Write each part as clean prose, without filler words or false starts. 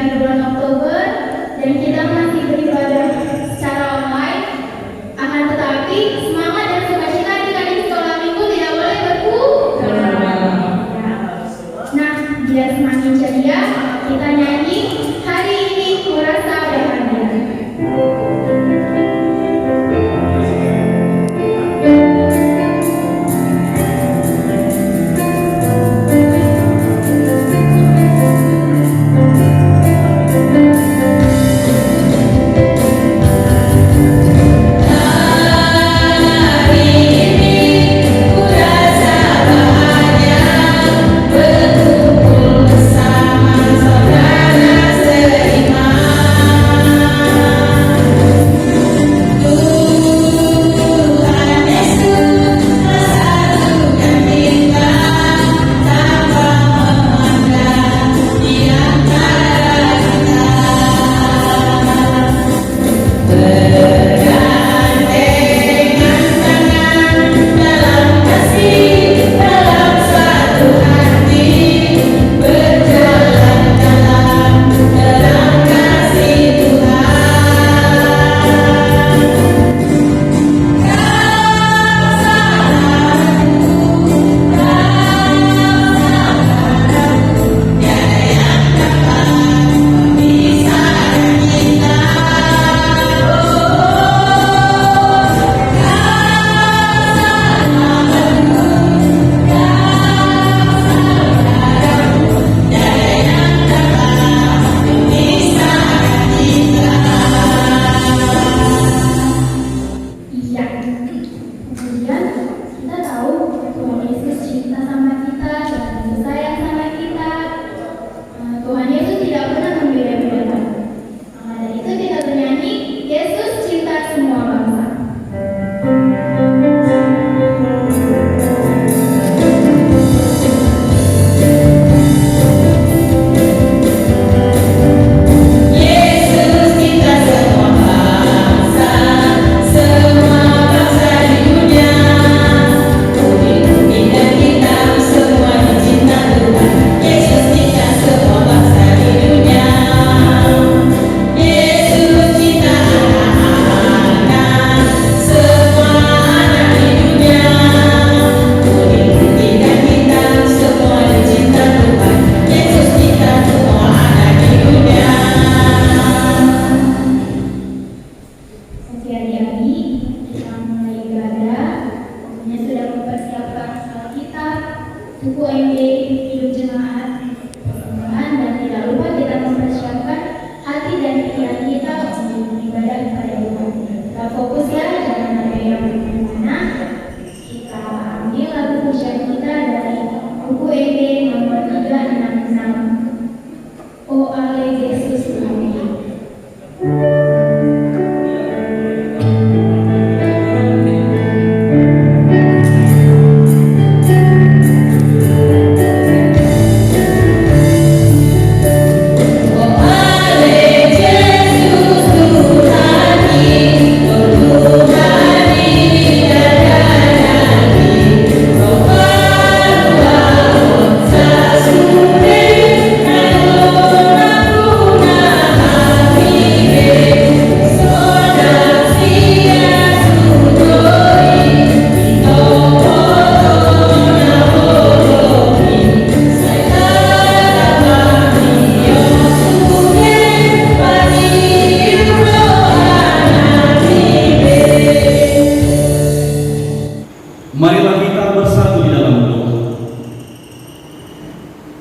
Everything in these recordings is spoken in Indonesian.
di bulan Oktober dan kita masih beribadah secara online. Akan tetapi semangat dan sukacita kita di sekolah minggu tidak boleh berkurang. Nah, biar semakin ceria, kita nyanyi hari ini merasa bahagia.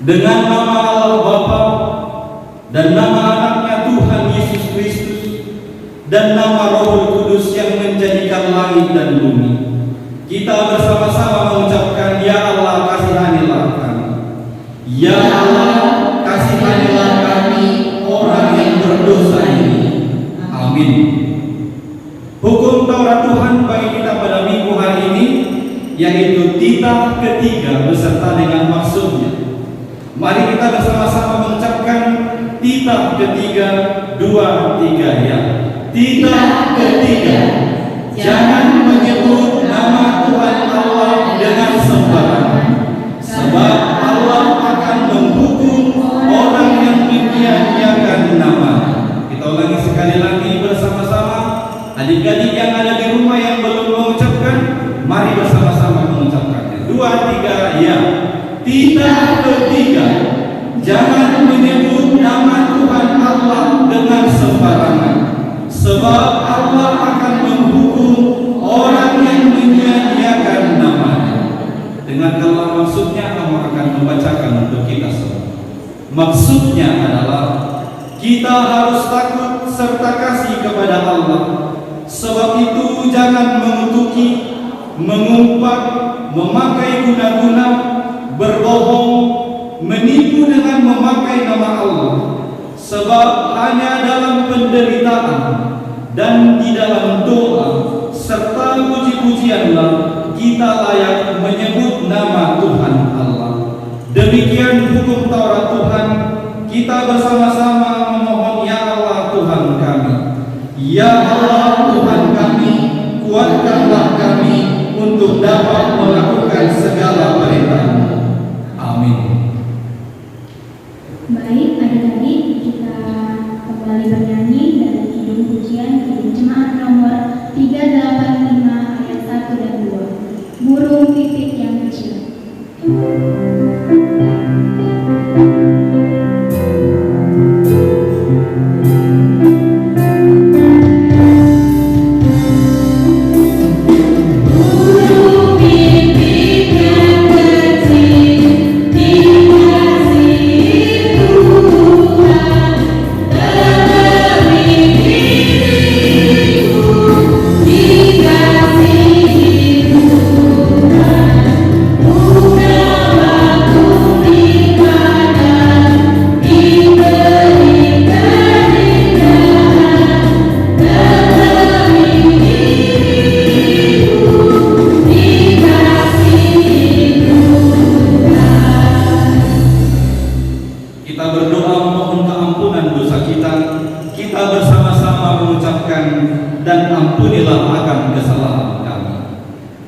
Dengan nama Allah Bapa dan nama anaknya Tuhan Yesus Kristus dan nama Roh Kudus yang menjadikan langit dan bumi, kita bersama-sama mengucapkan, Ya Allah, kasihanilah kami. Ya Allah, kasihanilah kami, orang yang berdosa ini. Amin. Hukum Taurat Tuhan bagi kita pada minggu hari ini yaitu titah ketiga beserta dengan maksudnya. Mari kita bersama-sama mengucapkan titah ketiga, 2, 3 ya. Titah ketiga. Jangan menyebut nama Tuhan Allah dengan sembarangan, sebab Allah akan menghukum orang yang menyia-nyiakan Maksudnya adalah kita harus takut serta kasih kepada Allah. Sebab itu jangan mengutuki, mengumpat, memakai guna-guna, berbohong, menipu dengan memakai nama Allah. Sebab hanya dalam penderitaan dan di dalam doa serta puji-pujianlah kita layak menyebut nama Tuhan Allah. Demikian hukum Taurat Tuhan. Kita bersama-sama memohon, ya Allah Tuhan kami. Ya Allah Tuhan kami, kuatkanlah kami untuk dapat melakukan segala perintah-Mu. Amin. Baik, adik-adik, kita kembali bernyanyi dari Kidung Pujian Kidung Jemaat nomor 385 ayat 1 dan 2. Burung pipit yang kecil.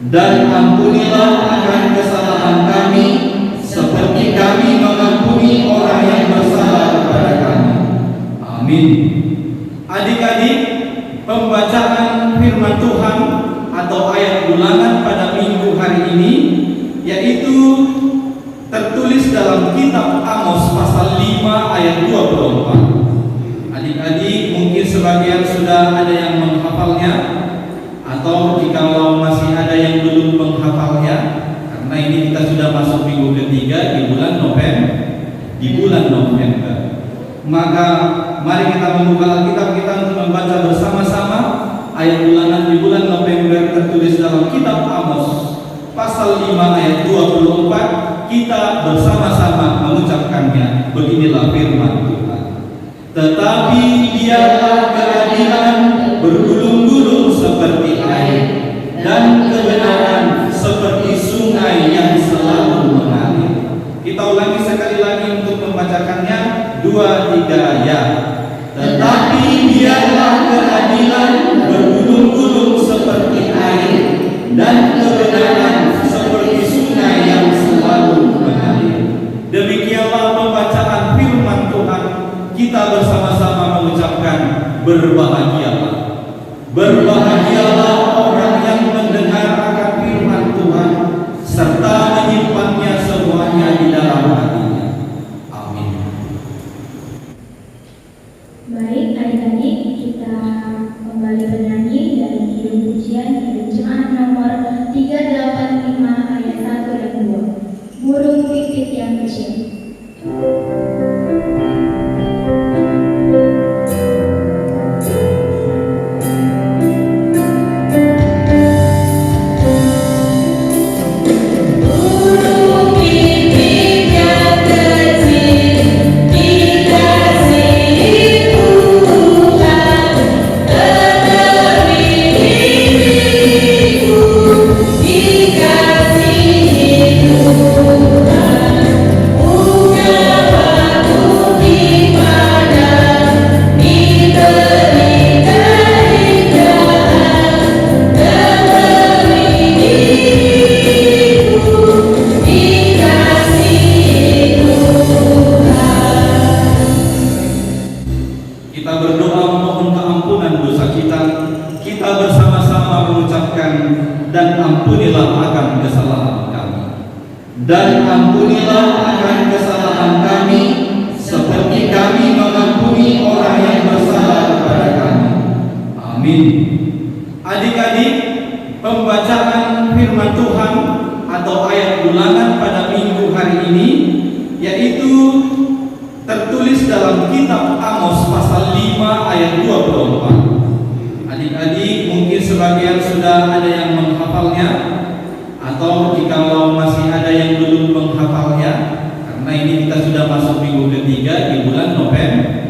Dan ampunilah akan kesalahan kami, seperti kami mengampuni orang yang bersalah kepada kami. Amin. Adik-adik, pembacaan firman Tuhan atau ayat ulangan pada minggu hari ini yaitu tertulis dalam kitab Amos pasal 5 ayat 24. Adik-adik mungkin sebagian sudah ada yang menghafalnya, atau jikalau masih ada yang belum menghafalnya, karena ini kita sudah masuk minggu ketiga di bulan November. Maka mari kita membuka Alkitab kita untuk membaca bersama-sama ayat ulangan di bulan November tertulis dalam kitab Amos pasal 5 ayat 24. Kita bersama-sama mengucapkannya. Beginilah firman Tuhan. Tetapi biarlah keadilan bergulung-gulung seperti air, dan kebenaran seperti sungai yang selalu mengalir. Kita ulangi sekali lagi untuk membacakannya. 2, 3, ya. Tetapi biarlah keadilan bergulung-gulung seperti air, dan kebenaran seperti sungai yang selalu mengalir. Demikianlah pembacaan firman Tuhan. Kita bersama-sama mengucapkan berbahagialah. Berbahagialah orang yang mendengar akan firman Tuhan serta menyimpannya semuanya di dalam hatinya. Amin. Baik, adik-adik, kita kembali bernyanyi dari Kidung Pujian Kidung Jemaat nomor 385 ayat 1 dan 2. Burung pipit yang kecil. Dan ampunilah akan kesalahan kami, seperti kami mengampuni orang yang bersalah kepada kami. Amin. Adik-adik, pembacaan firman Tuhan atau ayat ulangan pada minggu hari ini yaitu tertulis dalam kitab Amos pasal 5 ayat 24. Adik-adik mungkin sebagian sudah ada yang menghafalnya, atau jikalau masih ada yang belum menghafalnya, karena ini kita sudah masuk minggu ketiga di bulan November.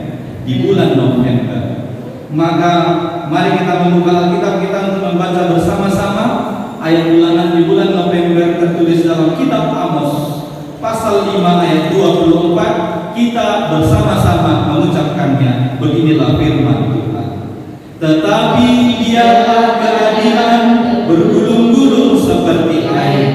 Maka mari kita membuka Alkitab kita untuk membaca bersama-sama ayat bulanan di bulan November tertulis dalam kitab Amos pasal 5 ayat 24. Kita bersama-sama mengucapkannya. Beginilah firman Tuhan. Tetapi biarlah keadilan bergulung-gulung seperti air,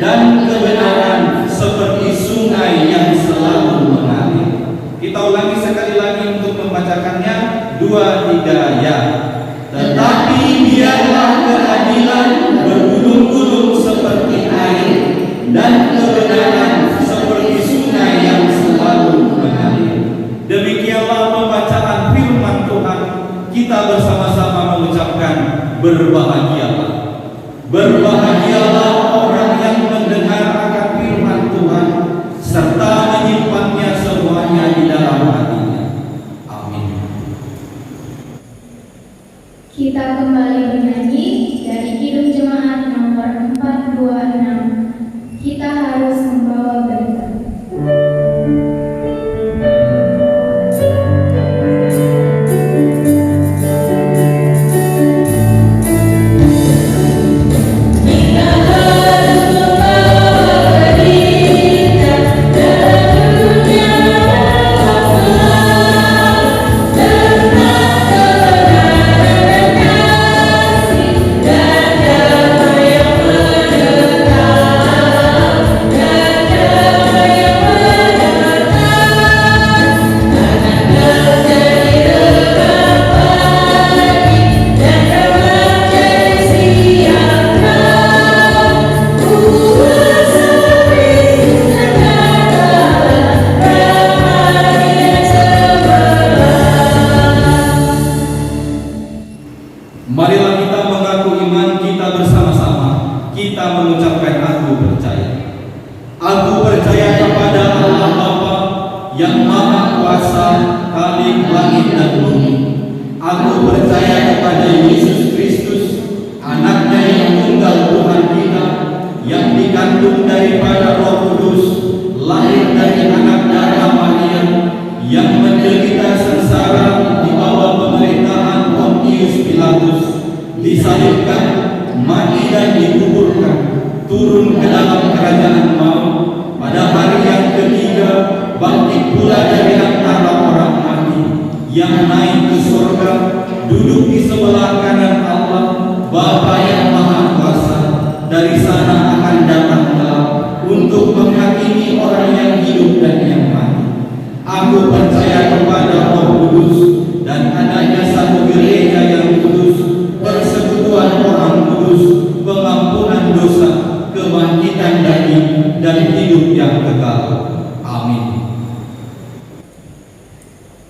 dan kebenaran seperti sungai yang selalu mengalir. Kita ulangi sekali lagi untuk membacakannya. 2, 3 ya. Tetapi biarlah keadilan bergulung-gulung seperti air, dan kebenaran seperti sungai yang selalu mengalir. Demikianlah pembacaan firman Tuhan. Kita bersama-sama mengucapkan berbahagialah. Berbahagialah orang yang mendengar akan firman Tuhan serta menyimpannya semuanya di dalam hatinya. Amin. Kita kembali bernyanyi dari Kidung Jemaat nomor 426. Kita harus membawa berita. Marilah kita mengaku iman kita bersama-sama. Kita mengucapkan aku percaya. Aku percaya kepada Allah Bapa yang Maha Kuasa, Khalik langit dan bumi. Aku percaya kepada Yesus Kristus, anaknya yang tunggal Tuhan kita, yang dikandung daripada Roh Kudus, lahir dari anak darah Maria, yang menderita sengsara di bawah pemerintahan Pontius Pilatus, disalibkan, mati dan dikuburkan, turun ke dalam kerajaan maut, pada hari yang ketiga bangkit pula dari antara orang mati, yang naik ke surga, duduk di sebelah kanan Allah Bapa yang Maha Kuasa. Dari sana akan datang kelak untuk menghakimi orang yang hidup dan yang mati. Aku percaya kepada Roh Kudus dan adanya satu gereja yang kudus, persekutuan orang kudus, pengampunan dosa, kebangkitan daging, dan hidup yang kekal. Amin.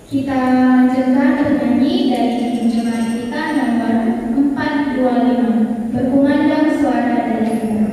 Kita lanjutkan bernyanyi dari jemaat kita nomor 425. Berkumandang suara dari kita.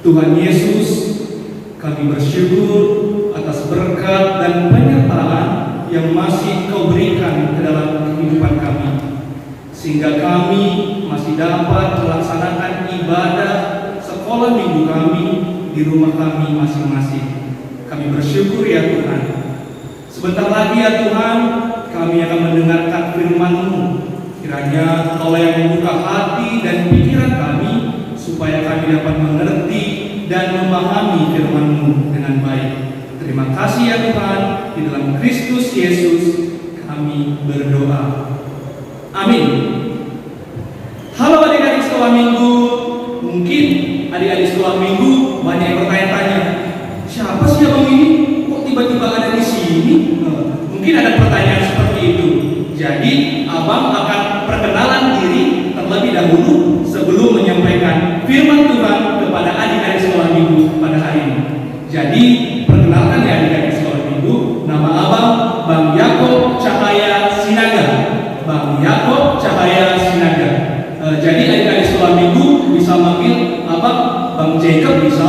Tuhan Yesus, kami bersyukur atas berkat dan penyertaan yang masih Kau berikan ke dalam kehidupan kami, sehingga kami masih dapat melaksanakan ibadah sekolah minggu kami di rumah kami masing-masing. Kami bersyukur ya Tuhan. Sebentar lagi ya Tuhan, kami akan mendengarkan firman-Mu. Kiranya Kau yang membuka hati dan pikiran kami, supaya kami dapat mengerti dan memahami Terima kasih ya Tuhan, di dalam Kristus Yesus kami berdoa. Amin. Halo adik-adik sekolah minggu. Mungkin adik-adik sekolah minggu banyak yang bertanya-tanya, siapa sih abang ini? Kok tiba-tiba ada di sini? Mungkin ada pertanyaan seperti itu. Jadi abang akan perkenalan diri terlebih dahulu sebelum menyampaikan firman Tuhan kepada adik-adik sekolah minggu pada hari ini. Jadi perkenalkan ya adik-adik sekolah minggu, nama abang Bang Yakob Cahaya Sinaga. Bang Yakob Cahaya Sinaga. Jadi adik-adik sekolah minggu bisa manggil abang Bang Jacob bisa,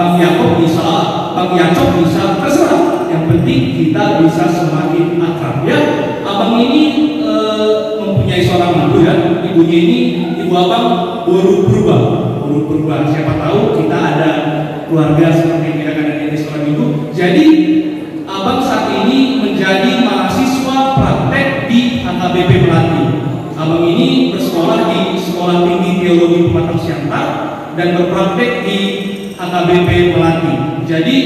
Bang Yakob bisa, Bang Yacok bisa, terserah. Yang penting kita bisa semakin akrab ya. Abang ini mempunyai seorang mantu ya. Ibunya ini ibu abang baru berubah. Siapa tahu kita ada keluarga seperti ini adik-adik di sekolah minggu. Jadi abang saat ini menjadi mahasiswa praktek di HKBP Melati. Abang ini bersekolah di Sekolah Tinggi Teologi Pematang Siantar dan berpraktek di HKBP Melati. Jadi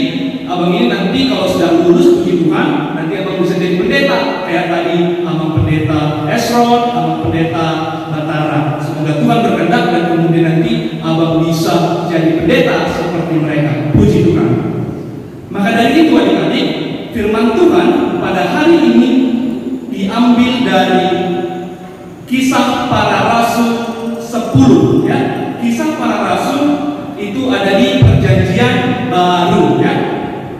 abang ini nanti kalau sudah lulus puji Tuhan, nanti abang bisa jadi pendeta. Kayak tadi abang pendeta Esron, abang pendeta Batara. Semoga Tuhan berkehendak dan kemudian nanti abang bisa jadi pendeta seperti mereka. Puji Tuhan. Maka dari itu adik-adik, firman Tuhan pada hari ini diambil dari Kisah Para Rasul 10 ya. Kisah Para Rasul itu ada di Perjanjian Baru ya.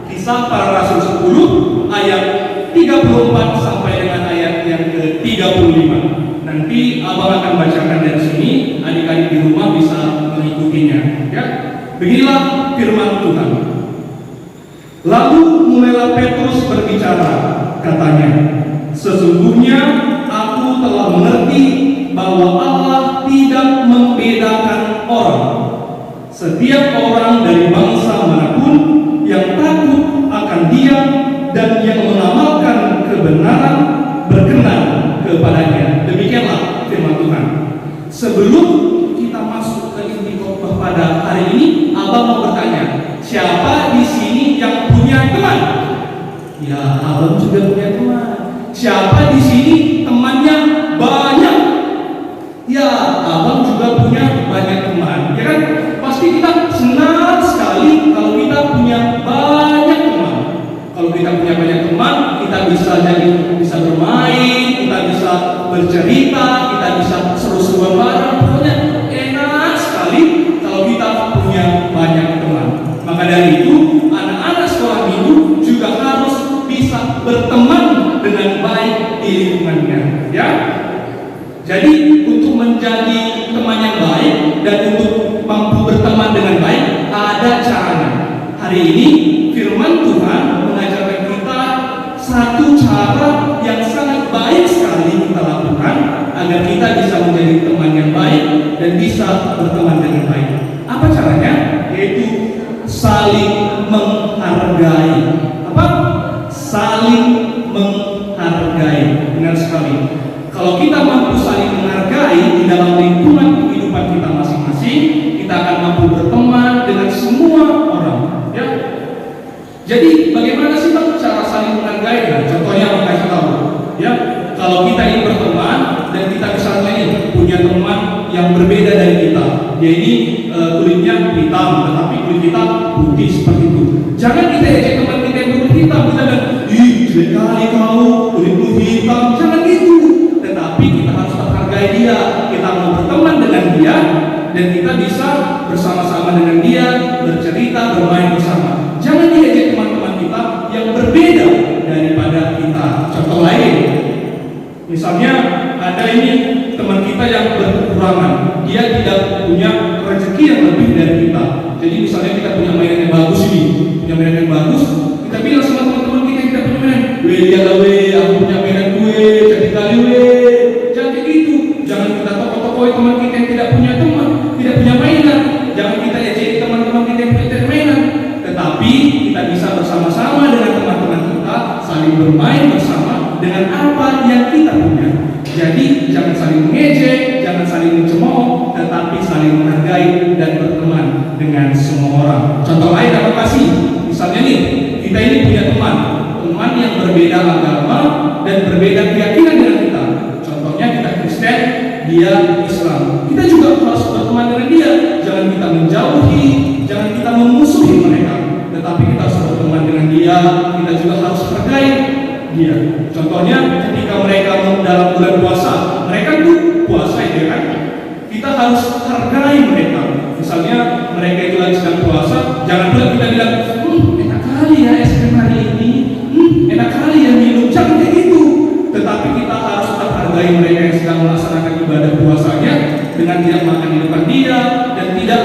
Kisah Para Rasul 10 ayat 34 sampai dengan ayat yang ke-35. Nanti abang akan bacakan dari sini, adik-adik di rumah bisa mengikutinya ya. Beginilah firman Tuhan. Lalu mulailah Petrus berbicara, katanya, sesungguhnya aku telah mengerti bahwa Allah tidak membedakan orang. Setiap orang dari bangsa manapun yang takut akan Dia dan yang mengamalkan kebenaran berkenan kepadanya. Demikianlah firman Tuhan. Sebelum kita masuk ke inti khotbah pada hari ini, abang mau bertanya, siapa di sini yang punya teman? Ya, abang juga punya teman. Siapa di sini temannya banyak? Ya, abang juga punya banyak teman. Ya kan? Pasti kita senang sekali kalau kita punya banyak teman. Kalau kita punya banyak teman, kita bisa bermain, kita bisa bercerita, kita bisa seru-seruan bareng. Pokoknya enak sekali kalau kita punya banyak teman. Maka dari itu, anak-anak sekolah minggu juga harus bisa berteman dengan baik di lingkungannya, ya. Jadi untuk menjadi teman yang baik dan untuk mampu berteman dengan baik ada caranya. Hari ini firman Tuhan mengajarkan kita satu cara yang sangat baik sekali kita lakukan agar kita bisa menjadi teman yang baik dan bisa berteman dengan baik. Apa caranya? Yaitu saling menghargai. Apa? Saling menghargai. Benar sekali. Kalau kita mampu saling menghargai di dalam lingkungan kehidupan kita masing-masing, kita akan mampu berteman dengan semua orang. Ya. Jadi bagaimana sih Bang cara saling menghargai? Nah, contohnya Bang kasih tahu. Ya, kalau kita ingin berteman dan kita misalnya ini punya teman yang berbeda dari kita, dia ini kulitnya hitam, tetapi kulit kita putih seperti itu. Jangan kita ejek teman kita yang kulit hitam, kita bilang, ih jelek kali kau, kulitmu hitam. Jangan gitu. Tetapi kita harus menghargai dia. Kita mau berteman dengan dia dan kita bisa bersama-sama dengan dia, bercerita, bermain bersama. Jangan diajak teman-teman kita yang berbeda daripada kita. Contoh lain, misalnya ada ini teman kita yang berkekurangan, dia tidak punya rezeki yang lebih dari kita. Jadi misalnya kita punya mainan yang bagus ini, punya mainan yang bagus, kita bilang sama teman-teman kita yang tidak punya mainan, weh lihatlah weh, aku punya mainan gue, cantik kali weh. Jangan kayak gitu. Jangan kita tokoh-tokoh teman kita yang tidak punya teman, tidak punya mainan. Jangan kita ejek teman-teman kita yang punya mainan. Tetapi kita bisa bersama-sama dengan teman-teman kita, saling bermain bersama dengan apa yang kita punya. Jadi jangan saling mengejek, jangan saling mencemooh, tetapi saling menghargai dan berteman dengan semua orang. Contoh lain apa kasih? Misalnya nih, kita ini punya berbeda agama dan berbeda keyakinan dengan kita. Contohnya kita Kristen, dia Islam. Kita juga harus berteman dengan dia. Jangan kita menjauhi, jangan kita memusuhi mereka, tetapi kita harus berteman dengan dia. Kita juga harus hargai dia. Contohnya ketika mereka dalam bulan puasa, mereka tuh puasa ya kan? Kita harus hargai mereka. Misalnya mereka itu lagi sedang puasa, jangan pula kita bilang, enak kali ya es krim hari ini, enak kali ya minum, jangan kayak gitu. Tetapi kita harus tetap hargai mereka yang sedang melaksanakan ibadah puasanya dengan tidak makan di depan dia dan tidak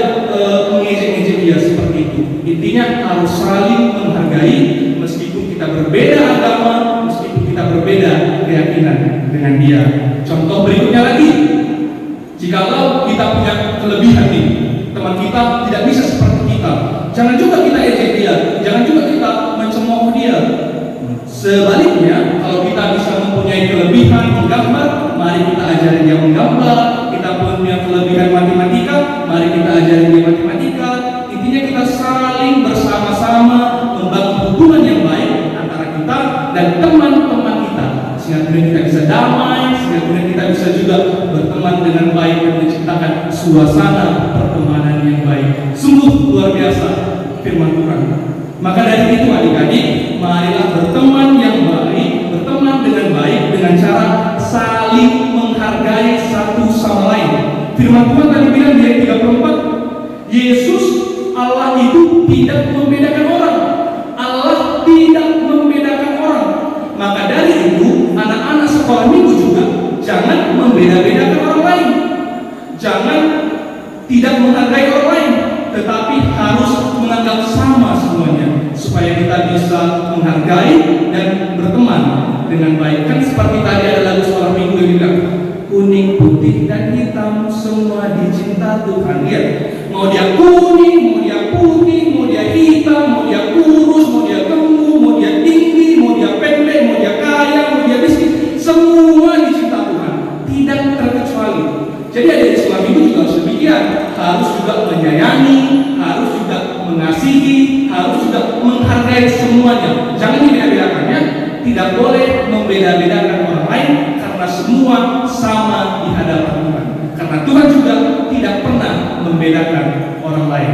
mengejek-ejek dia seperti itu. Intinya harus saling menghargai meskipun kita berbeda agama, meskipun kita berbeda keyakinan dengan dia. Contoh berikutnya lagi, jikalau kita punya kelebihan nih, teman kita tidak bisa seperti kita, jangan juga kita ejek dia, jangan juga kita mencemooh dia. Sebaliknya, kalau kita bisa mempunyai kelebihan menggambar, mari kita ajari dia menggambar. Kita punya kelebihan matematika, mari kita ajari dia matematika. Intinya kita saling bersama-sama membangun hubungan yang baik antara kita dan teman-teman kita, sehingga kemudian kita bisa damai, sehingga kemudian kita bisa juga berteman dengan baik dan menciptakan suasana pertemanan yang baik. Sungguh luar biasa firman Tuhan. Maka dari itu adik-adik, marilah berteman yang baik, berteman dengan baik dengan cara saling menghargai satu sama lain. Firman Tuhan tadi bilang di ayat 34, Yesus Allah itu tidak membedakan orang. Allah tidak membedakan orang. Maka dari itu, anak-anak sekolah minggu juga jangan membeda-bedakan orang lain. Jangan tidak menghargai orang lain, tetapi harus menganggap sama semuanya, supaya kita bisa menghargai dan berteman dengan baik. Kan seperti tadi ada lagu sekolah minggu yang bilang, kuning, putih, dan hitam semua dicinta Tuhan. Lihat, mau dia kuning, mau dia putih, mau dia hitam, mau dia kurus, mau dia gemuk, mau dia tinggi, mau dia pendek, mau dia kaya, mau dia miskin, semua dicinta Tuhan, tidak terkecuali. Jadi ada di sekolah minggu juga harus demikian, harus juga menyayangi, harus juga mengasihi, harus juga menghargai semuanya. Jangan dibeda-bedakannya, tidak boleh membeda-bedakan orang lain, karena semua sama di hadapan Tuhan. Karena Tuhan juga tidak pernah membedakan orang lain.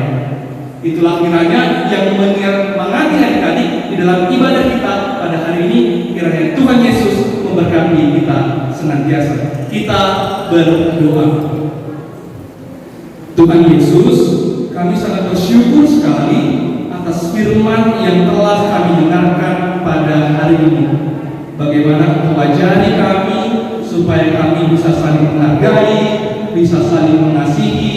Itulah kiranya yang mengangkat adik-adik di dalam ibadah kita pada hari ini. Kiranya Tuhan Yesus memberkati kita senantiasa. Kita berdoa. Tuhan Yesus, kami sangat bersyukur sekali atas firman yang telah kami dengarkan pada hari ini. Bagaimana Engkau ajari kami supaya kami bisa saling menghargai, bisa saling mengasihi,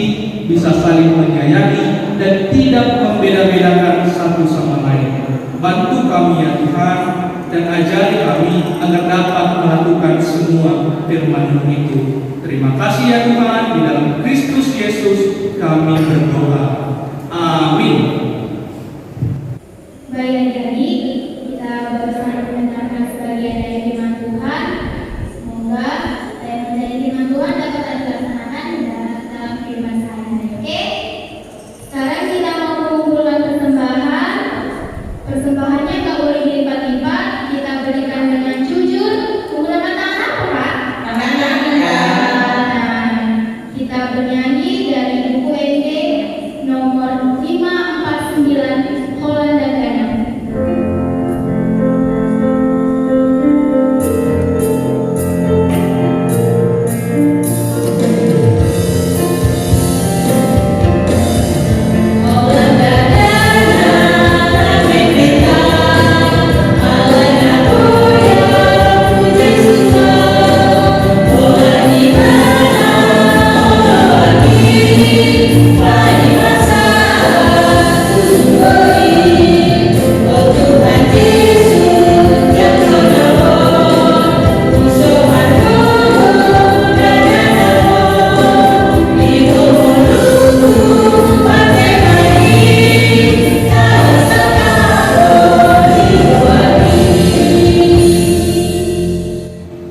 bisa saling menyayangi, dan tidak membeda-bedakan satu sama lain. Bantu kami ya Tuhan, dan ajari kami agar dapat melakukan semua firman itu. Terima kasih ya Tuhan, di dalam Kristus Yesus kami berdoa. Amin. Baik adik-adik, kita bersama mendengarkan sebagian dari firman Tuhan. Semoga yang menjadi firman Tuhan dapat dilaksanakan dalam firman sehari-hari. Oke? Sekarang kita mau mengumpulkan persembahan. Persembahannya nggak boleh dilipat-lipat. Kita berikan dengan jujur. Menggunakan tangan apa, Pak? Tangan. Kita bernyanyi dari buku ND nomor 549 Holland dan Ghana.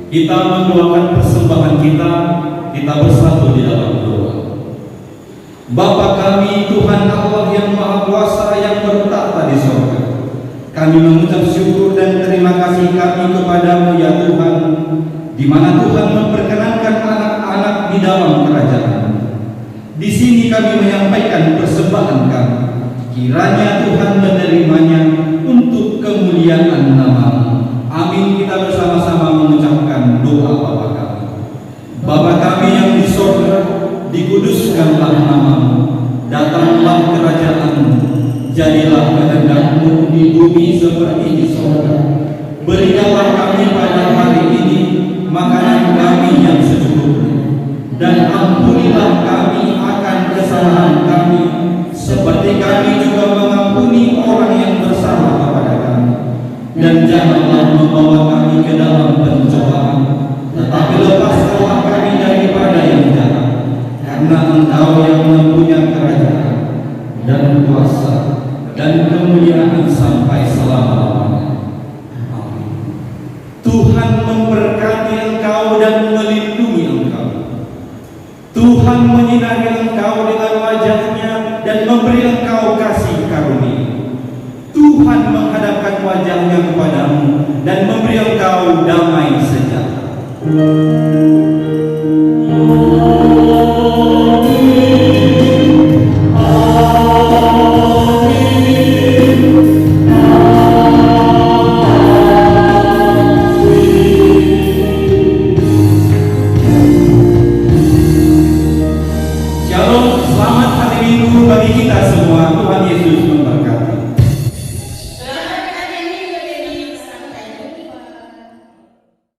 Kita mendoakan persembahan kita bersatu di dalam doa. Bapa kami, Tuhan Allah yang Maha Kuasa yang bertahta di sorga, kami mengucap syukur dan terima kasih kasih kami kepadamu ya Tuhan, di mana Tuhan memperkenankan anak-anak di dalam kerajaan. Di sini kami menyampaikan persembahan kami. Kiranya Tuhan menerimanya untuk kemuliaan nama-Mu. Amin. Kita bersama-sama mengucapkan doa Bapa kami. Bapa kami yang di sorga, dikuduskanlah nama-Mu. Datanglah kerajaan-Mu. Jadilah kehendak-Mu di bumi seperti di sorga. Berikanlah kami pada hari ini makanan kami yang secukupnya, dan ampunilah kami akan kesalahan kami, seperti kami juga mengampuni orang yang bersalah kepada kami. Dan janganlah membawa kami ke dalam pencobaan, tetapi lepaskanlah kami daripada yang jahat, karena Engkau yang mempunyai kerajaan dan kuasa dan kemuliaan sampai selama-lamanya. Amin. Tuhan memberkati engkau dan melindungi engkau. Tuhan menyinari engkau dengan wajah-Nya dan memberi engkau kasih karunia. Tuhan menghadapkan wajah-Nya kepadamu dan memberi engkau damai sejahtera.